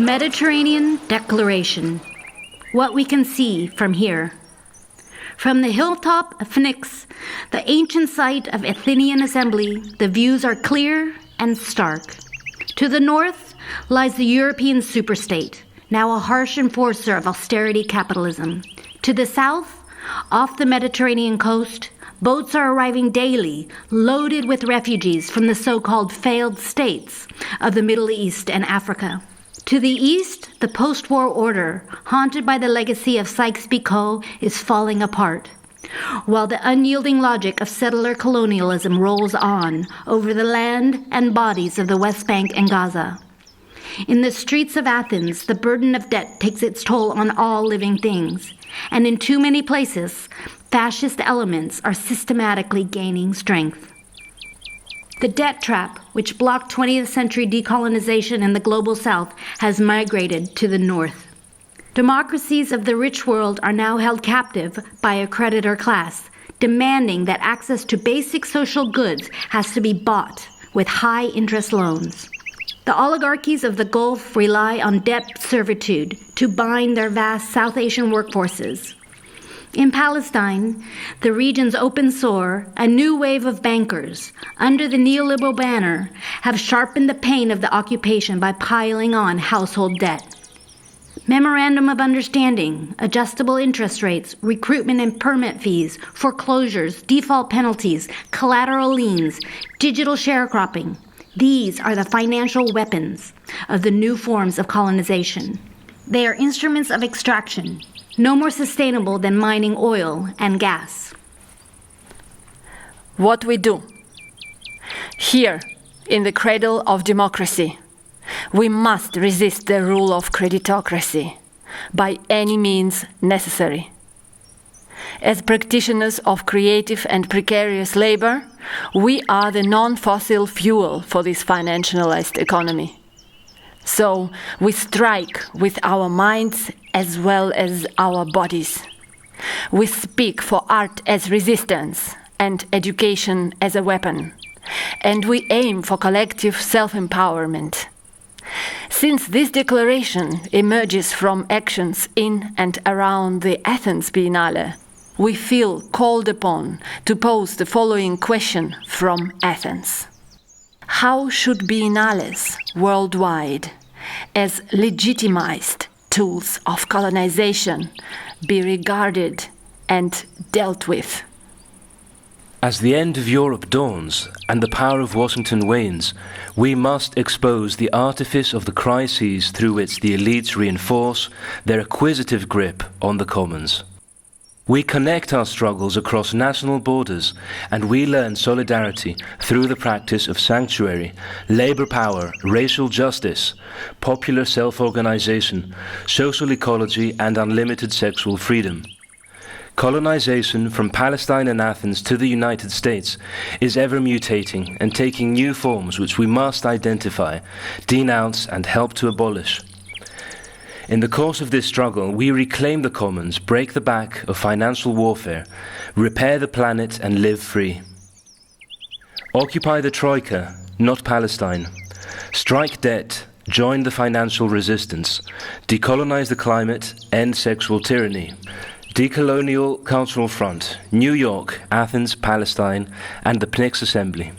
Mediterranean Declaration. What we can see from here. From the hilltop of Pnyx, the ancient site of Athenian assembly, the views are clear and stark. To the north lies the European superstate, now a harsh enforcer of austerity capitalism. To the south, off the Mediterranean coast, boats are arriving daily, loaded with refugees from the so-called failed states of the Middle East and Africa. To the east, the postwar order, haunted by the legacy of Sykes-Picot, is falling apart, while the unyielding logic of settler colonialism rolls on over the land and bodies of the West Bank and Gaza. In the streets of Athens, the burden of debt takes its toll on all living things, and in too many places, fascist elements are systematically gaining strength. The debt trap, which blocked 20th century decolonization in the global south, has migrated to the north. Democracies of the rich world are now held captive by a creditor class, demanding that access to basic social goods has to be bought with high interest loans. The oligarchies of the Gulf rely on debt servitude to bind their vast South Asian workforces. In Palestine, the region's open sore, a new wave of bankers, under the neoliberal banner, have sharpened the pain of the occupation by piling on household debt. Memorandum of Understanding, adjustable interest rates, recruitment and permit fees, foreclosures, default penalties, collateral liens, digital sharecropping. These are the financial weapons of the new forms of colonization. They are instruments of extraction, no more sustainable than mining oil and gas. What we do here, in the cradle of democracy, we must resist the rule of creditocracy by any means necessary. As practitioners of creative and precarious labor, we are the non-fossil fuel for this financialized economy. So we strike with our minds as well as our bodies. We speak for art as resistance and education as a weapon, and we aim for collective self-empowerment. Since this declaration emerges from actions in and around the Athens Biennale, we feel called upon to pose the following question from Athens. How should biennales worldwide, as legitimized tools of colonization, be regarded and dealt with? As the end of Europe dawns and the power of Washington wanes, we must expose the artifice of the crises through which the elites reinforce their acquisitive grip on the commons. We connect our struggles across national borders, and we learn solidarity through the practice of sanctuary, labor power, racial justice, popular self-organization, social ecology, and unlimited sexual freedom. Colonization from Palestine and Athens to the United States is ever mutating and taking new forms which we must identify, denounce, and help to abolish. In the course of this struggle, we reclaim the commons, break the back of financial warfare, repair the planet, and live free. Occupy the Troika, not Palestine. Strike debt, join the financial resistance. Decolonize the climate, end sexual tyranny. Decolonial Cultural Front, New York, Athens, Palestine, and the Pnyx Assembly.